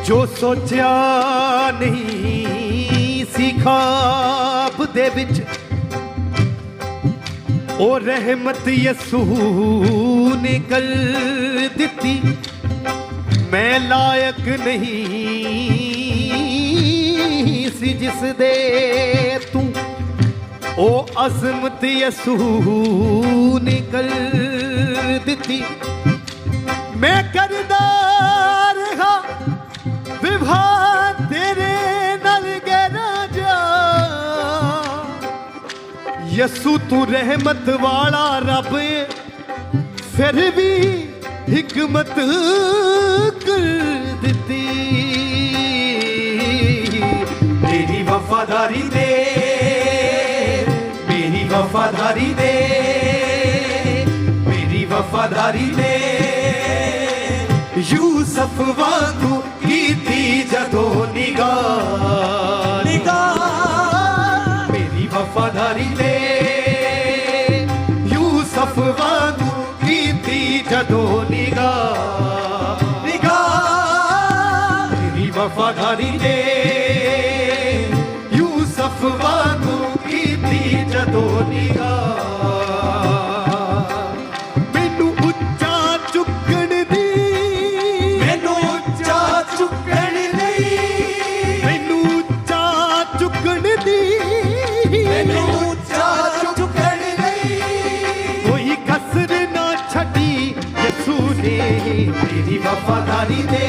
जो सोचा नहीं सी ख्वाब दे विच ओ रहमत यसू ने कर दिती। मैं लायक नहीं सी जिस दे तू ओ अज़मत यसू ने कर दिती। मैं करदा रहा विवाह तेरे नाल गहरा जा यसू तू रहमत वाला रब फिर भी हिकमत कर दिती। तेरी वफादारी दे मेरी वफादारी दे मेरी वफादारी दे यूसुफ वांगू कीती जदों निगाह मेरी वफादारी दे यूसुफ वांगू कीती जदों निगाह मेरी वफादारी दे यूसुफ वांगू कीती जदों निगाह। मेरी वफादारी दे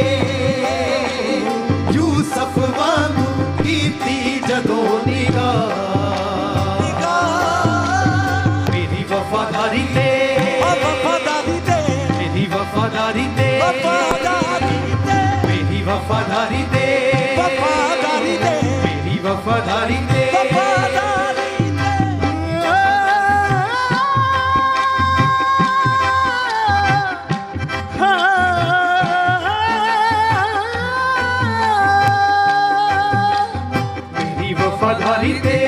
यूसुफ वांगू कीती जदों निगाह मेरी वफादारी दे मेरी वफादारी दे मेरी वफादारी दे मेरी वफादारी दे वफादारी दे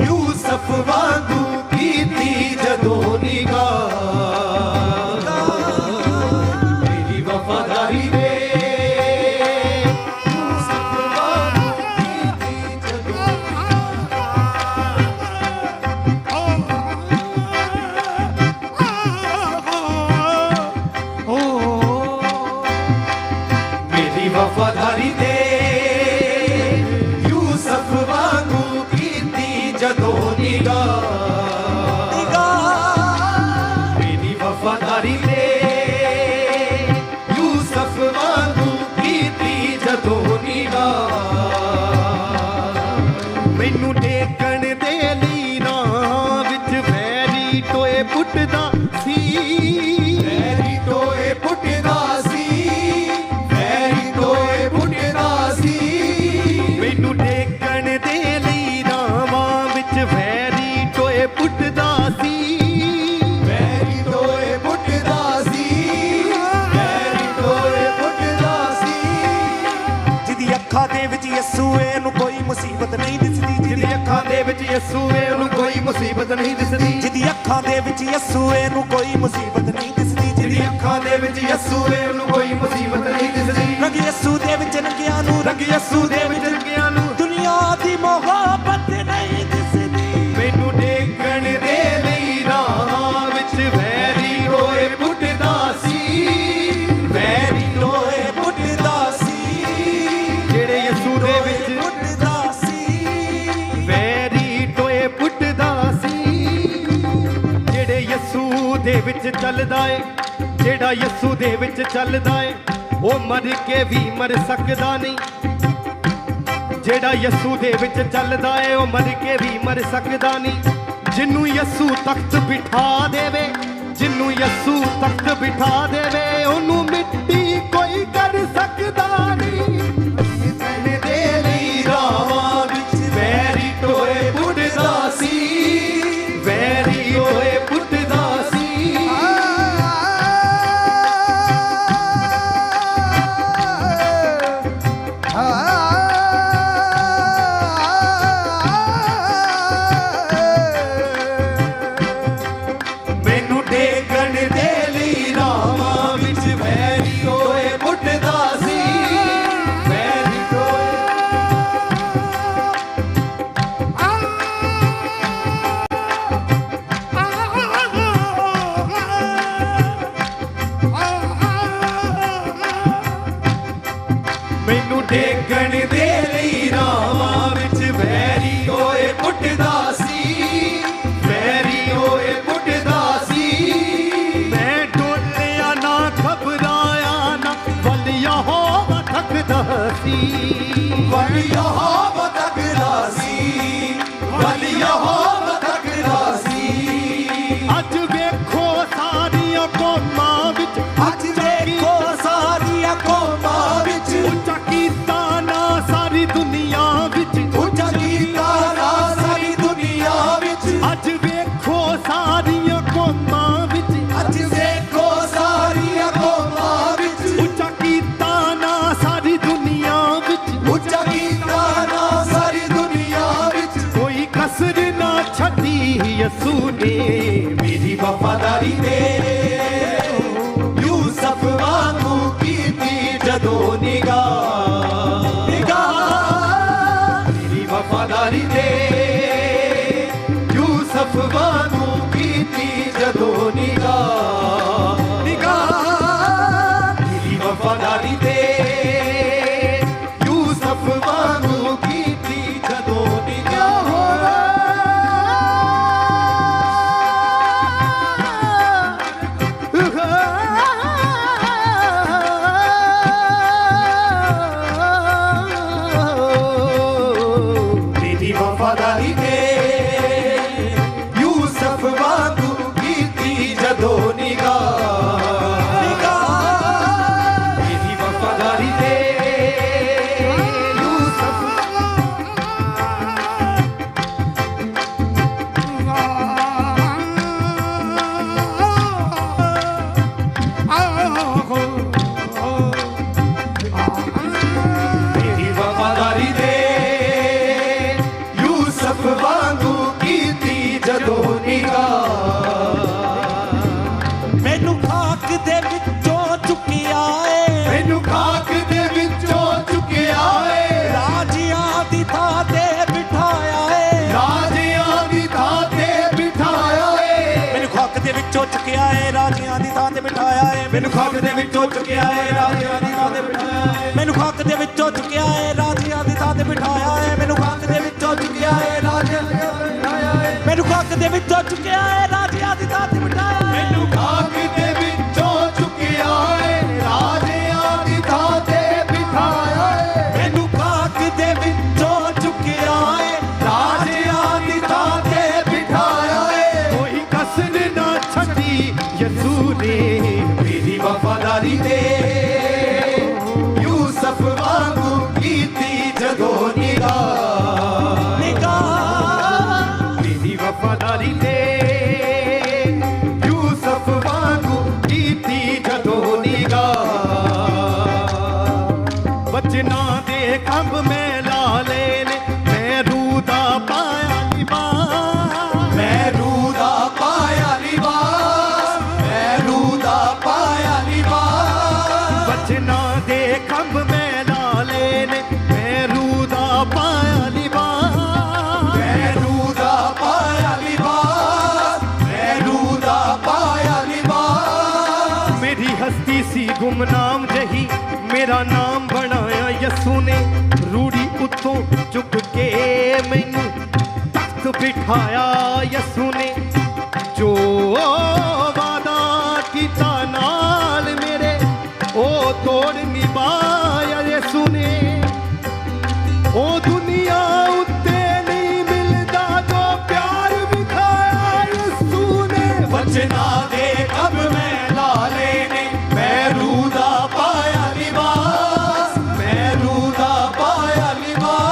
यूसुफ वांगू कीती जदों निगाह मेरी वफादारी दे यूसुफ वांगू कीती जदों मेरी वफादारी दे जदों निगाह मेरी वफादारी दे यूसुफ वांगू कीती जदों निगाह। मैनू टेकण दे लई राह विच वैरी टोए पुटदा सी वैरी टोए पुटदा सी वैरी टोए पुटदा सी मैनू टेकण दे वैरी टोए पुटदा सी वैरी टोए पुटदा सी वैरी टोए पुटदा सी। जिदी अखां दे विच यसू नूं कोई मुसीबत नहीं दिसदी जिदी अखां दे विच यसू नूं कोई मुसीबत नहीं दिसदी जिदी अखां दे विच यसू नूं कोई मुसीबत नहीं दिसदी जिदी अखां दे विच यसू नूं कोई मुसीबत रंग यसू दे विच रंगियां नूं दुनिया दी मोहब्बत नहीं दिसदी मैनू देखण दे लई राहां विच वैरी टोए पुटदा सी वैरी टोए पुटदा सी जेड़े यसू दे विच पुटदा सी वैरी टोए पुटदा सी जेड़े यसू दे विच चलदा ए जेड़ा यसू दे विच चलदा ए ओ मर के भी मर सकदा नहीं जेड़ा यसू दे विच चलदा ए ओ मर के भी मर सकदा नहीं जिन्नू यसू तख्त बिठा देवे जिन्नू यसू तख्त बिठा देवे ओनू मिट्टी कोई कर सकदा नहीं मैंने दे लई रावां विच वैरी टोए पुटदा सी वैरी टोए पुटदा सी मैनू देखण दे लई रावां विच वैरी टोए पुटदा सी वैरी टोए मैनू देखण दे लई रावां विच वैरी टोए पुटदा सी वैरी टोए पुटदा सी मैं डोलिया ना घबराया ना वल यहोवा थकदा सी वल यहोवा तकदा सी वल यहोवा तकदा सी अज वेखो सारियां कौमां विच अज देखो सारियां कौमां विच उच्चा कीता ना सारी दुनिया विच उच्चा कीता ना सारी दुनिया विच अज वेखो सारियां कौमां विच अज देखो सारियां कौमां विच उच्चा कीता ना सारी दुनिया विच उच्चा कीता ना सारी दुनिया विच कोई कसर ना छड्डी यसू ने मेरी वफादारी दे यूसुफ वांगू कीती जदों निगाह मेरी वफादारी दे यूसुफ वांगू कीती जदों निगाह मेरी वफादारी दे यूसुफ वांगू कीती जदों निगाह मेरी वफादारी दे यूसुफ वांगू कीती जदों निगाह मेरी वफादारी दे यूसुफ मेरी वफादारी दे यूसुफ वांगू कीती जदों निगाह मैनू खाक दे विचों चुकिया ए मैनू खाक दे विचों चुकिया ए राजियां दी थां ते बिठाया ए राजियां दी थां ते बिठाया ए मैनू खाक दे विचों चुकिया ए राजियां दी थां ते बिठाया ए मैनू खाक दे विचों चुकिया ए राजियां दी थां ते बिठाया ए मैनू खाक दे विचों चुकिया ए राजियां दी थां ते बिठाया ए मैनू खाक दे विचों चुकिया ए राजियां दी थां ते बिठाया ए मैनू खाक दे विचों चुकिया ए राजियां दी थां ते बिठाया ए मैनू खाक दे विचों चुकिया ए राजियां दी थां ते बिठाया ए मैनू खाक दे विचों चुकिया ए राजियां दी थां ते बिठाया ए कोई कसर ना छड्डी यसू ने मेरी वफादारी दे यूसुफ वांगू कीती जदों निगाह मेरी वफादारी दे यूसुफ वांगू कीती जदों निगाह बचना दे खंभ में ला लेने मैं रूदा पाया लिबास मैं रूदा पाया लिबास मैं रूदा पाया लिबास बचना दे खंभ में ला लेने मेरा नाम बनाया यसू ने, रूढ़ी उतों चुक के मैनू तख्त बिठाया यसू ने। जो वादा कीता नाल मेरे ओ तोड़ निभाया यसू ने। ओ दुनिया उत्ते नहीं मिलदा जो प्यार विखाया यसू ने। वचना दे कब मैं लाले ने मैरू दा पाया लिबास, मैरू दा पाया लिबास।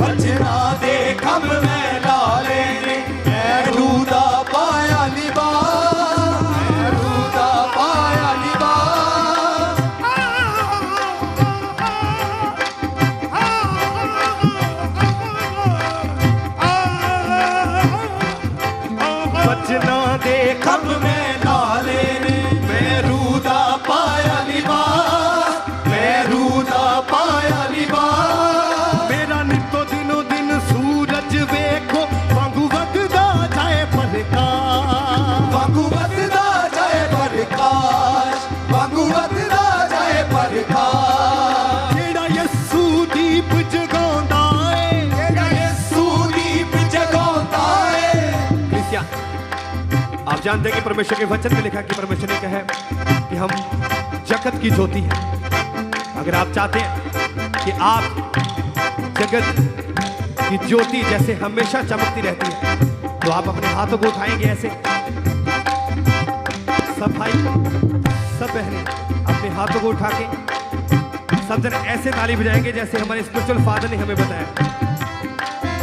वचना दे कब मैं लाले ने मैरू दा पाया लिबास, मैरू दा पाया लिबास। बचना दे कब मैं लाले ने मैरू दा पाया लिबास, मैरू दा पाया लिबास। मेरा नितो दिनों दिन सूरज वेखो वांगू वगदा जाए प्रकाश। वांगू वधदा जाए प्रकाश, वांगू वधदा जाए प्रकाश। जेड़ा यसू दीप जगांदा है, जेड़ा यसू दीप जगांदा है। क्रिस्टियन, आप जानते हैं कि परमेश्वर के वचन में लिखा कि परमेश्वर ने कहा है कि हम जगत की ज्योति हैं। अगर आप चाहते हैं कि आप जगत की ज्योति जैसे हमेशा चमकती रहती है, तो आप अपने हाथों को उठाएंगे ऐसे। सब भाई सब बहनें अपने हाथों को उठा के सब जन ऐसे ताली बजाएंगे जैसे हमारे स्पिरिचुअल फादर ने हमें बताया।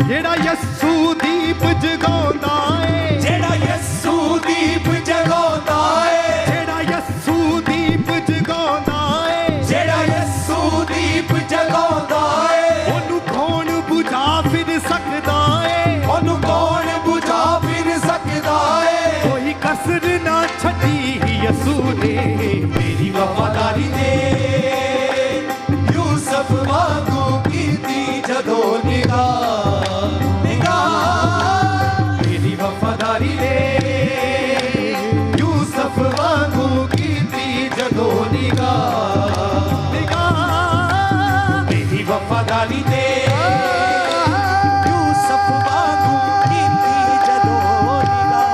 जेड़ा यसू दीप जगांदा है, जेड़ा यसू दीप जगांदा है, जेड़ा यसू दीप जगांदा है, जेड़ा यसू दीप जगांदा है। ओनू कौन बुझा फिर सकदा है, ओनू कौन बुझा फिर सकदा है। कोई कसर ना छड़ी यसू ने। मेरी वफादारी दे यूसुफ वांगू कीती जदों निगाह, निगाह। मेरी वफादारी दे यूसुफ वांगू कीती जदों निगाह, निगाह मेरी वफादारी दे यूसुफ वांगू कीती जदों निगाह।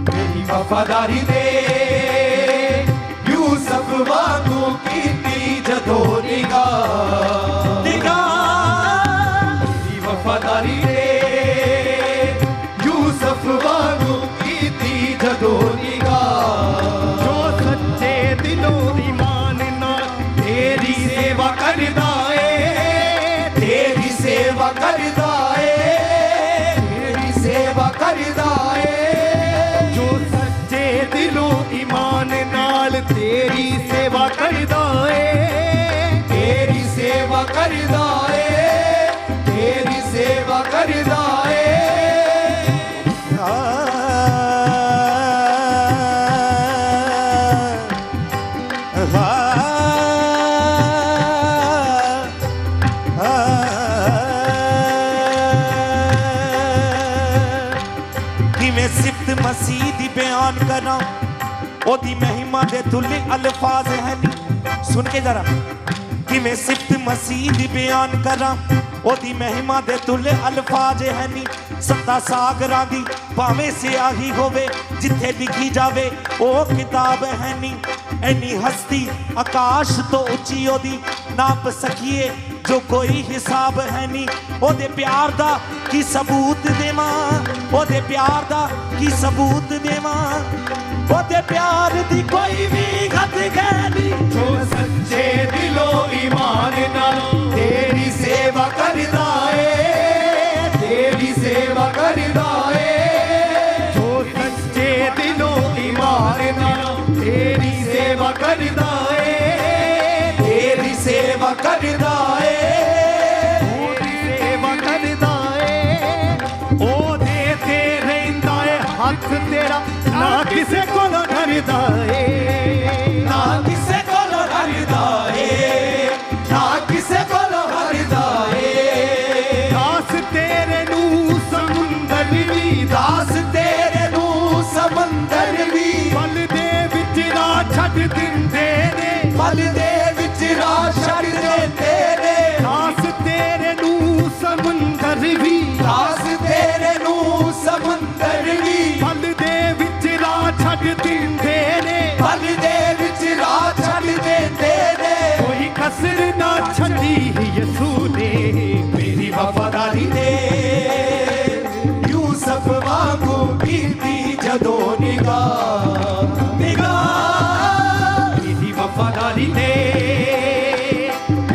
मेरी वफादारी दे यूसुफ वांगू कीती जदों निगाह, निगाह। मेरी वफादारी दे यूसुफ वांगू कीती जदों निगाह। जो सच्चे दिलों ईमान नाल तेरी सेवा करदा है, तेरी सेवा करदा है, तेरी सेवा करदा है। जो सच्चे दिलों ईमान नाल तेरी सेवा करदा है, तेरी सेवा करदा है, तेरी सेवा करदा है। कि मैं सिफ्त मसीह दी बयान करा, ओदी महिमा दे तुल्य अल्फाज है नी। सुन के जरा, कि मैं सिफ्त मसीह दी बयान करा, ओदी महिमा दे तुल्य अल्फाज है नी। सत्ता सागरां दी भावें सियाही होवे, जिथे लिखी जावे ओ किताब है नी। एनी हस्ती आकाश तो उची ओदी नाप सकिए जो कोई हिसाब है नी। ओदे प्यार दा की सबूत देवां, ओदे प्यार दा की सबूत देवां। ओदे प्यार दी कोई भी हद गैनी। जो सच्चे दिलों ईमान नाल तेरी सेवा करदा है, तेरी सेवा करदा है। जो सच्चे दिलों ईमान नाल तेरी सेवा करदा है, तेरी सेवा करदा ए ओदी सेवा करदा ए ओदे ते रहिंदा ए हथ तेरा ना किसे कोलों डरदा ए ना किसे कोलों डरदा ए ना किसे कोलों डरदा ए दास तेरे नू समुंदर भी दास तेरे नू समंदर भी पल दे विच राह छड्ड दिंदे ने पल दे विच राह छड्ड दिंदे ने दास तेरे नू समुंदर भी दास तेरे नू समंदर भी पल दे विच राह छड्ड दिंदे ने पल दे विच राह छड्ड दिंदे ने कोई कसर ना छड्डी यसू ने मेरी वफादारी ने यूसुफ वांगू कीती जदों निगाह निगाह मेरी वफादारी ने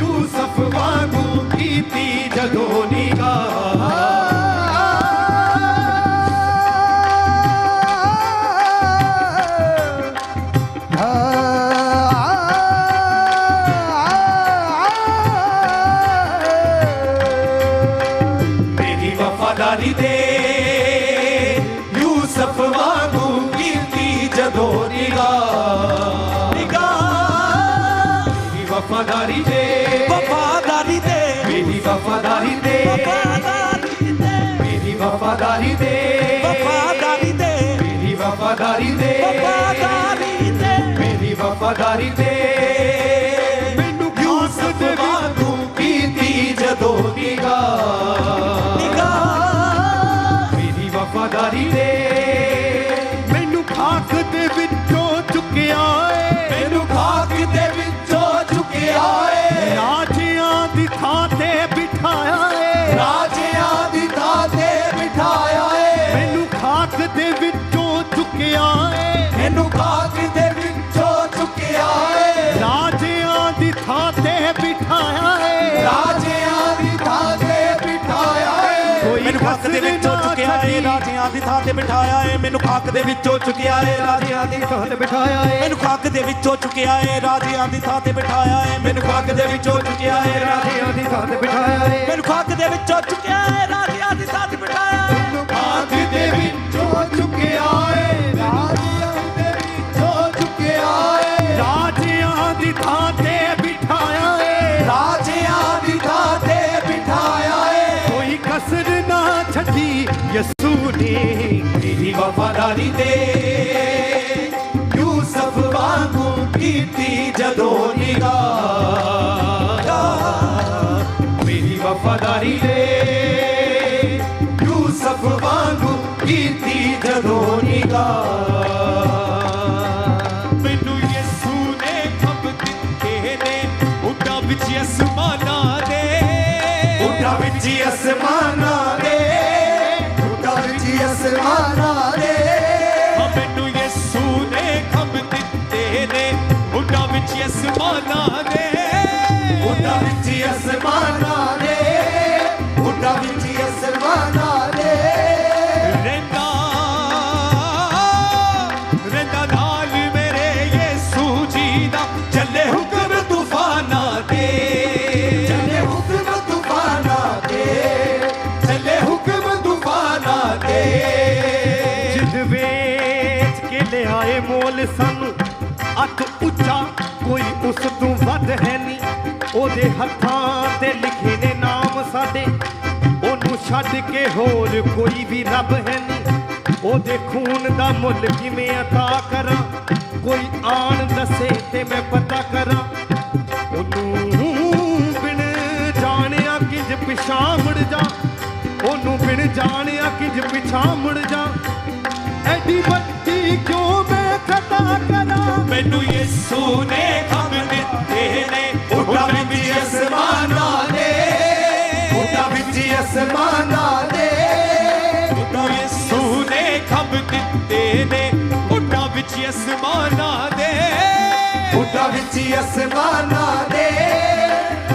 यूसुफ वांगू कीती जदों मेरी वफादारी दे यूसुफ वांगू कीती जदों निगाह निगाह मेरी वफादारी दे वफादारी दे मेरी वफादारी दे मेरी वफादारी दे वफादारी दे मेरी वफादारी दे वफादारी दे मेरी वफादारी दे मैनू यूसुफ वांगू कीती जदों निगाह निगाह मेरी वफादारी दे मैनू खाक दे विचों चुकिया ए मैनू खाक दे विचों चुकिया ए राजियां दी थां ते बिठाया ए राजियां दी थां ते बिठाया ए मैनू खाक दे विचों चुकिया ए मैनू खाक दे विचों चुकिया ए राजियां दी थां ते बिठाया ए राजियां दी थां ते बिठाया ए मैनू खाक दे विचों चुकिया ए राजियां दी थां ते बिठाया ए मैनू खाक दे विचों चुकिया ए राजियां दी थां ते बिठाया ए मैनू खाक दे विचों चुकिया ए राजियां दी थां ते बिठाया ए मैनू खाक दे विचों चुकिया ए राजियां दी थां ते बिठाया ए मैनू खाक दे विचों चुकिया ए राजियां दी थां ते बिठाया मैनू खाक दे विचों चुकिया ए राजियां दे विचों चुकिया ए राजियां दी थां ते बिठाया ए राजियां दी थां ते बिठाया ए कोई कसर ना छड्डी यसू ने मेरी वफादारी दे यूसुफ वांगू कीती जदों निगाह मेरी वफादारी दे यूसुफ वांगू कीती जदों निगाह मैनू यसू ने खब दिते ने उड्डां विच असमानां दे उड्डां विच असमानां दे उड्डां विच असमानां दे मैनू यसू ने खब दिते ने उड्डां विच असमानां दे उड्डां विच असमानां दे उड्डां विच असमानां दे रहिंदा रहिंदा नाल मेरे यसू जी दा चले हुक्म तूफानां ते चले हुक्म तूफानां ते चले हुक्म तूफानां ते जिद वेच के ले आए मोल सानू अत उच्चा कोई उस तू वध है नी ओदे हत्थां ते लिखे ने नाम साडे ओनू छड्ड के होर कोई भी रब है नी ओदे खून दा मुल किवें अता करां कोई आन दसे ते मैं पता करां ओनू बिन जानिया किंज पिछां मुड़ जा ओनू बिन जानिया किंज पिछां मुड़ जा एडी बत्ती क्यों मैं खता करा मैनू यसू ने खब दिते ने उड्डां विच असमानां दे उड्डां विच असमानां दे उड्डां यसू ने खब दिते ने उड्डां विच असमानां दे उड्डां विच असमानां दे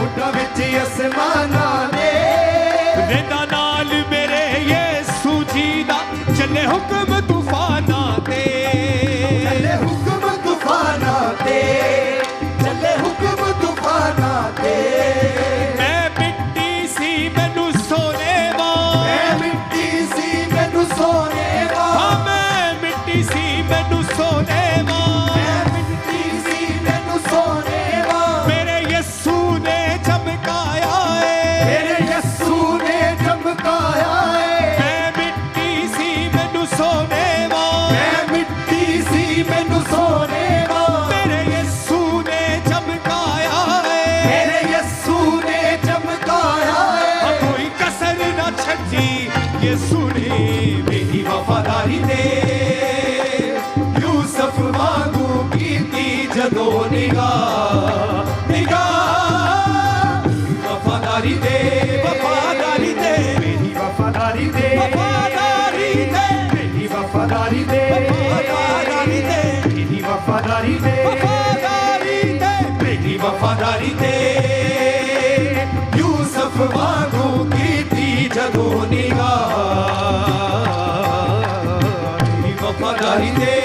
उड्डां विच असमानां दे रहिंदा नाल मेरे यसू जी दा चले हुक्म तूफानां ते चले हुक्म तूफानां ते चले हुक्म तूफानां ते यसू ने मेरी वफादारी दे यूसुफ वांगू कीती जदों निगाह निगाह वफादारी दे मेरी वफादारी दे मेरी वफादारी दे मेरी वफादारी दे मेरी वफादारी दे यूसुफ वांगू कीती जदों निगाह मेरी वफादारी दे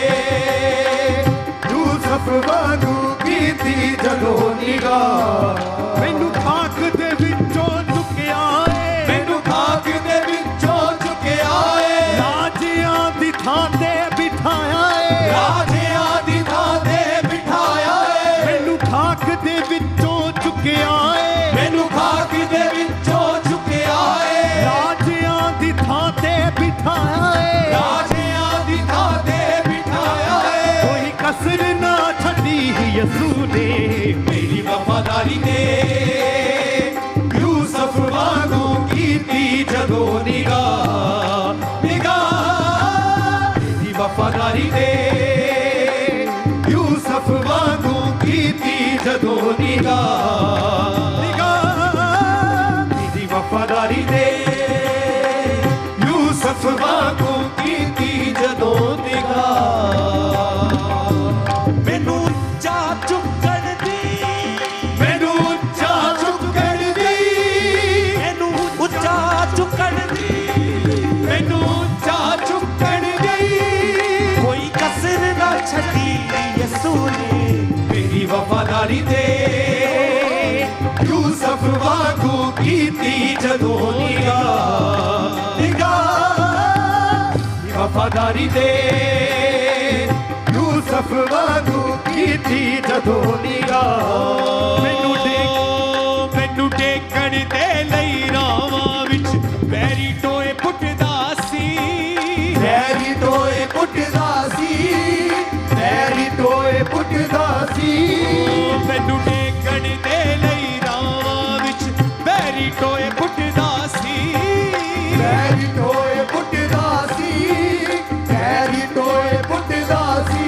यूसुफ वांगू कीती जदों निगाह मैनू खाक दे विचों चुकिया मैनू खाक दे विचों चुकिया राजियां दी थां ते बिठाया राजियां दी थां ते बिठाया मैनू खाक दे विचों चुकिया मैनू खाक दे विचों चुकिया राजियां दी थां ते बिठाया राजियां दी थां ते बिठाया कोई कसर ना छड्डी यसू ने मेरी वफादारी ने यूसुफ वांगू कीती जदों निगाह निगाह मेरी वफादारी ने यूसुफ वांगू कीती जदों निगाह निगाह मेरी वफादारी ने यूसुफ वांगू कीती जदों निगाह मैनू चा चुकण दी मैनू चा चुकण दी मैनू उच्चा चुकण दी मैनू चा चुकण दी कोई कसर ना छड्डी यसू ने मेरी वफादारी दे यूसुफ वांगू कीती जदों निगाह निगाह मेरी वफादारी दे यूसुफ वांगू कीती जदों निगाह मैनू टेकण दे लई रावां विच बैरी टोए पुੱਟਦਾ ਸੀ बैरी टोए पुੱਟਦਾ ਸੀ बैरी टोए पुੱਟਦਾ ਸੀ मैनू टेकण दे लई रावां विच बैरी टोए पुੱਟਦਾ ਸੀ बैरी टोए पुੱਟਦਾ ਸੀ बैरी टोए पुੱਟਦਾ ਸੀ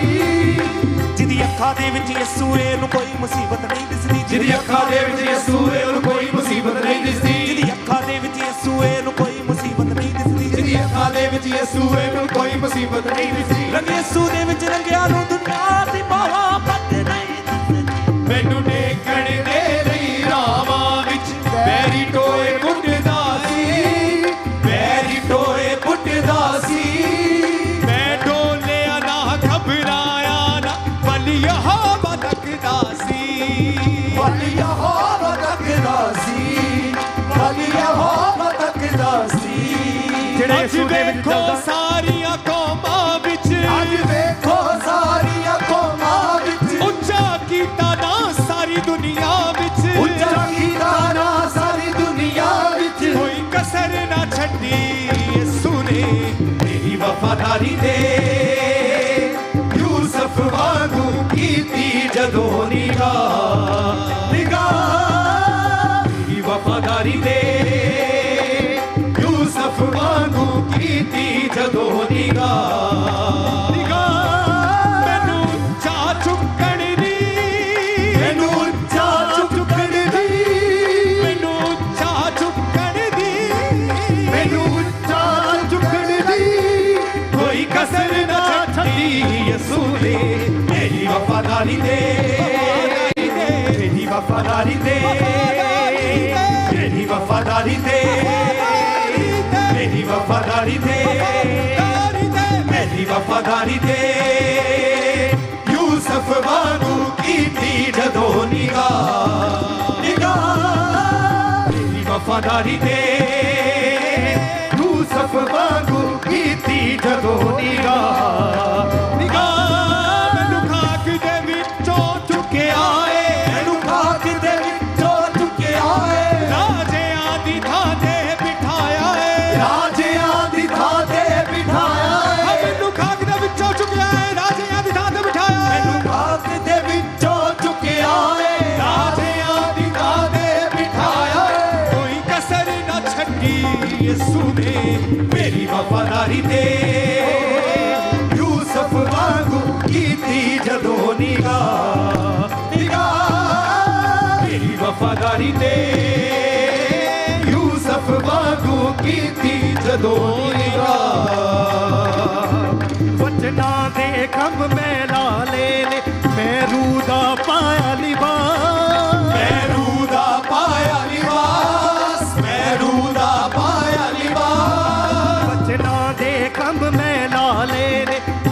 ਜਿਹਦੀ ਅੱਖਾਂ ਦੇ ਵਿੱਚ ਯਿਸੂ ਏ ਨੂੰ ਕੋਈ ਮੁਸੀਬਤ ਨਹੀਂ ਦਿਸਦੀ ਜਿਹਦੀ ਅੱਖਾਂ ਦੇ ਵਿੱਚ ਯਿਸੂ ਏ ਉਹਨੂੰ ਕੋਈ ਮੁਸੀਬਤ ਨਹੀਂ ਦਿਸਦੀ ਜਿਹਦੀ ਅੱਖਾਂ ਦੇ ਵਿੱਚ ਯਿਸੂ ਏ ਨੂੰ ਕੋਈ ਮੁਸੀਬਤ ਨਹੀਂ ਦਿਸਦੀ ਜਿਹਦੀ ਅੱਖਾਂ ਦੇ ਵਿੱਚ ਯਿਸੂ ਏ ਨੂੰ ਕੋਈ ਮੁਸੀਬਤ ਨਹੀਂ ਦਿਸਦੀ ਰੰਗ ਯਿਸੂ ਦੇ ਵਿੱਚ ਰੰਗਿਆਂ ਨੂੰ ਦੁਨੀਆ ਦੀ ਮੁਹੱਬਤ ਨਹੀਂ ਦਿਸਦੀ ਮੈਨੂੰ ਟੇਕਣ ਦੇ ਲਈ ਰਾਵਾਂ ਵਿੱਚ ਬੈਰੀ ਟੋਏ ਪੁੱਟਦਾ ਸੀ ਬੈਰੀ ਟੋਏ ਪੁੱਟਦਾ ਸੀ ਮੈਂ ਡੋਲਿਆ ਨਾ ਘਬਰਾਇਆ ਨਾ ਬਲ ਯਹੋਵਾ ਤੱਕਦਾ ਸੀ ਬਲ ਯਹੋਵਾ ਤੱਕਦਾ ਸੀ ਬਲ ਯਹੋਵਾ ਤੱਕਦਾ ਸੀ ਜਿਹੜੇ ਯਿਸੂ ਦੇ ਵਿੱਚ ਚੱਲਦਾ ਸਾਰੀਆਂ ਕੌਮਾਂ ਵਿੱਚ ਅੱਜ ਵੇਖੋ ਸਾਰੀਆਂ ਕੌਮਾਂ ਵਿੱਚ ਉੱਚਾ ਕੀਤਾ ਨਾ ਸਾਰੀ ਦੁਨੀਆ ਵਿੱਚ ਉੱਚਾ ਕੀਤਾ ਨਾ ਸਾਰੀ ਦੁਨੀਆ ਵਿੱਚ ਕੋਈ ਕਸਰ ਨਾ ਛੱਡੀ ਯਿਸੂ ਨੇ ਮੇਰੀ ਵਫਾਦਾਰੀ ਦੇ यूसुफ वांगू कीती जदों निगाह निगाह मेरी वफादारी दे यूसुफ वांगू कीती जदों निगाह निगाह मैनू चा चुकण दी मैनू चा चुकण दी मैनू चा चुकण दी मैनू चा चुकण दी कोई कसर ना छड्डी यसू ने मेरी वफादारी दे मेरी वफादारी दे मेरी वफादारी दे मेरी वफादारी दे मेरी वफादारी दे यूसुफ वांगू कीती जदों निगाह निगाह मेरी वफादारी दे यूसुफ वांगू कीती जदों निगाह निगाह मैनू खाक दे विचों चुकिया मैनू खाक दे विचों चुकिया राजियां दी थां ते बिठाया राजियां दी थां ते बिठाया मैनू खाक दे विचों चुकिया राजियां दी थां ते बिठाया मैनू खाक दे विचों चुकिया राजियां दी थां ते बिठाया कोई कसर ना छड्डी यसू ने मेरी वफादारी ते यूसुफ वांगू कीती जदों निगाह मेरी वफादारी ते यूसुफ वांगू कीती जदों निगाह वचना दे खंभ मैं ला ले मैं रूदा पाया लिबास मैं रूदा पाया लिबास मैं रूदा पाया लिबास वचना दे खंभ मैं ला ले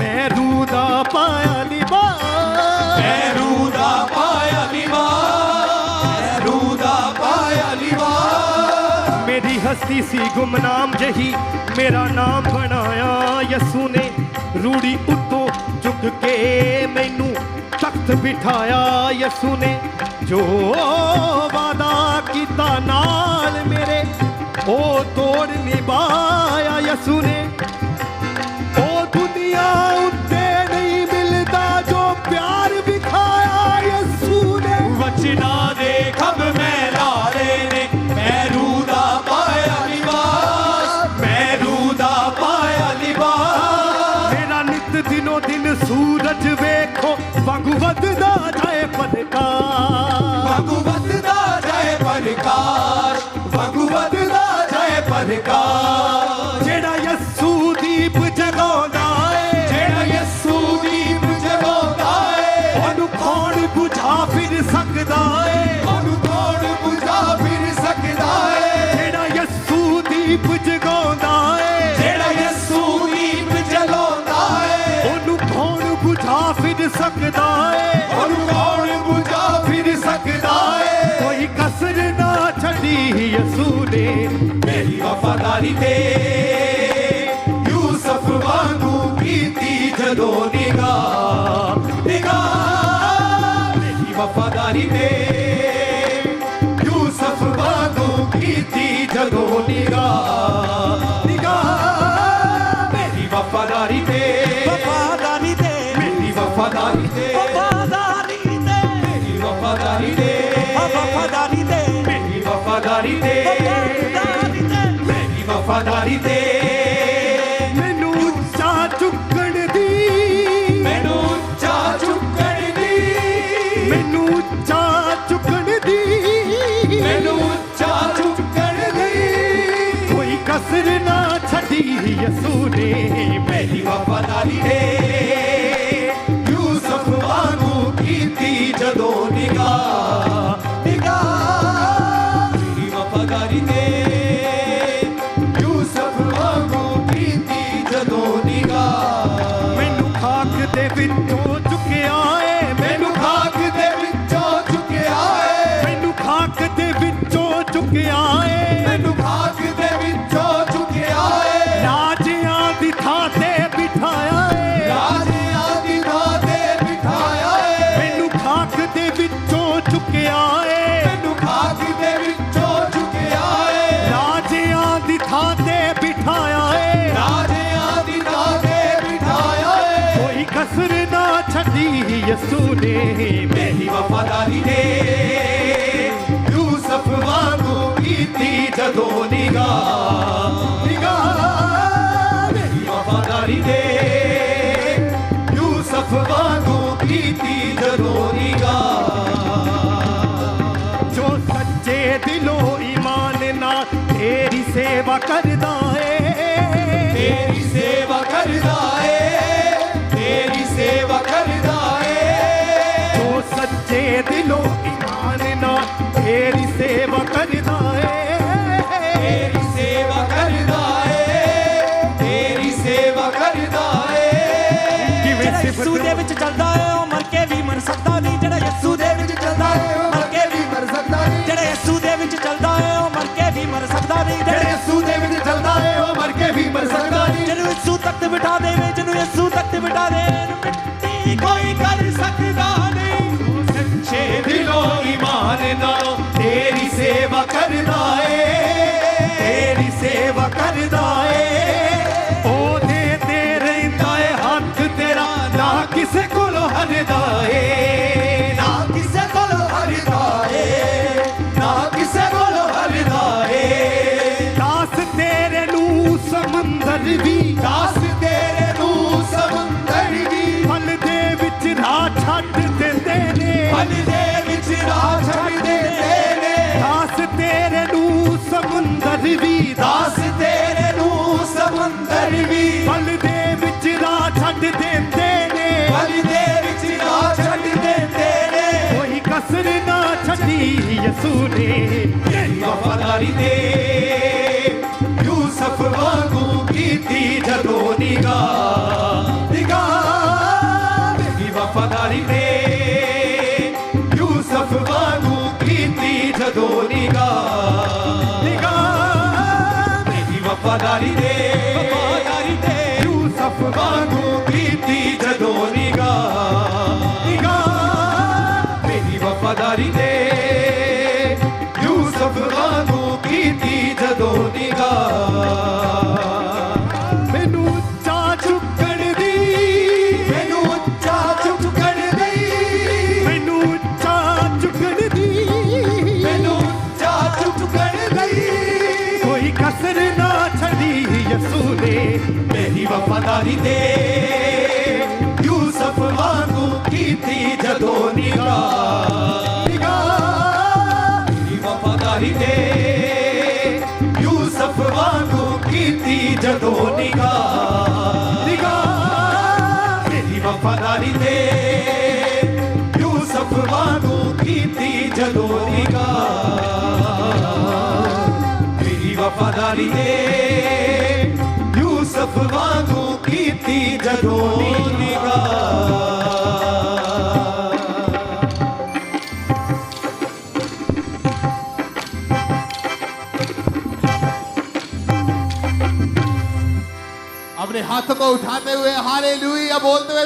मैं रूदा पाया लिबास मैं रूदा पाया लिबास मैं रूदा पाया लिबास मेरी हस्ती सी गुमनाम जही मेरा नाम बनाया यसू ने रूड़ी उत्तों झुक के मैनू तख्त बिठाया यसू ने जो वादा कीता नाल मेरे ओ तोड़ निभाया यसू ने ओ दुनिया उत्ते नहीं मिलता जो प्यार विखाया यसू ने वचना दे खब मैं लाले ने मैं रूदा पाया लिबास मैं रूदा पाया लिबास मेरा नित दिनों दिन सूरज वेखो वांगू वधदा जाए प्रकाश वांगू वधदा जाए प्रकाश वांगू वधदा जाए प्रकाश जेड़ा यसू दीप जगाउंदा है जेड़ा यसू दीप जगाउंदा है ओनू कौन बुझा फिर सकदा है ओनू कौन बुझा फिर सकदा है जेड़ा यसू दीप जगाउंदा है जेड़ा यसू दीप जलाउंदा है ओनू कौन बुझा फिर सकदा है ओनू कौन बुझा फिर सकदा है कोई कसर ना छड़ी यसू ने मेरी वफादारी ते यूसुफ वांगू कीती जदों निगाह मेरी वफादारी ते यूसुफ वांगू कीती जदों निगाह मेरी वफादारी ते मेरी वफादारी ते मेरी वफादारी ते मेरी वफादारी ते मेरी वफादारी ते मैनू ऊंचा चुकण दी मैनू ऊंचा चुकण दी मैनू ऊंचा चुकण दी मैनू ऊंचा चुकण दी कोई कसर ना छड़ी यसू ने मेरी वफादारी ते यूसुफ वांगू कीती जदों निगाह मेरी वफादारी ते यूसुफ वांगू कीती जदों निगाह मैनू खाक दे विचों चुकिया है मैनू खाक दे विचों चुकिया है मैनू खाक दे विचों चुकिया है मैनू खाक दे विचों चुकिया है राजियां दी थां ते बिठाया है राजियां दी थां ते बिठाया है मैनू खाक दे विचों चुकिया है मैनू खाक दे विचों चुकिया है राजियां दी थां ते बिठाया है राजियां दी थां ते बिठाया है कोई कसर ना छड़ी यसू ने मेरी वफादारी ने यूसुफ वांगू कीती जदों निगाह मेरी वफादारी ने यूसुफ वांगू कीती जदों निगाह जो सच्चे दिलों ईमान ना तेरी सेवा करदा है तेरी सेवा करदा है तेरी सेवा करदा है जो सच्चे दिलों ईमान ना तेरी सेवा करदा है तेरी सेवा करदा है तेरी सेवा करदा है किवें यसू दे विच चलदा है ओ मर के भी मर सकदा नहीं जेड़ा यसू दे विच चलदा है ओ मर के भी मर सकदा नहीं जेड़ा यसू दे विच चलदा है ओ मर के भी मर सकदा नहीं जेड़ा यसू दे विच चलदा है ओ मर के भी मर सकदा नहीं जेनु यसू तख्त बिठा देवे जेनु यसू तख्त बिठा दे मिट्टी कोई कर सकदा नहीं सच्चे दिलों ईमान नालों तेरी सेवा करदा है तेरी सेवा करदा है ओ दे रहिंदा है हथ तेरा ना किसे कोलो हरदा है ना किसे कोलो हरदा है ना किसे कोलो हरदा है दास दास तेरे नू समुंदर भी दास तेरे नू समुंदर भी बल दे विच राह छड्ड देंदे ने बल दे विच राह छड्ड देंदे ने कोई कसर ना छड्डी यसू ने तेरी वफादारी दे यूसुफ वांगू कीती जदों निगाह तेरी वफादारी दे यूसुफ वांगू कीती जदों निगाह तेरी वफादारी दे यूसुफ वांगू कीती जदों निगाह तेरी वफादारी दे यूसुफ वांगू कीती जदों निगाह मैनू चा चुकण दी मैनू उच्चा चुकण दी मैनू चा चुकण दी मैनू उच्चा चुकण दी कोई कसर ना छड़ी यसू ने मेरी वफादारी दे यूसुफ वांगू कीती जदों निगाह मेरी वफादारी दे यूसुफ वांगू कीती जदों निगाह मेरी वफादारी दे यूसुफ वांगू कीती जदों निगाह मेरी वफादारी दे यूसुफ वांगू कीती जदों निगाह अपने हाथों को उठाते हुए हालेलुया बोलते हुए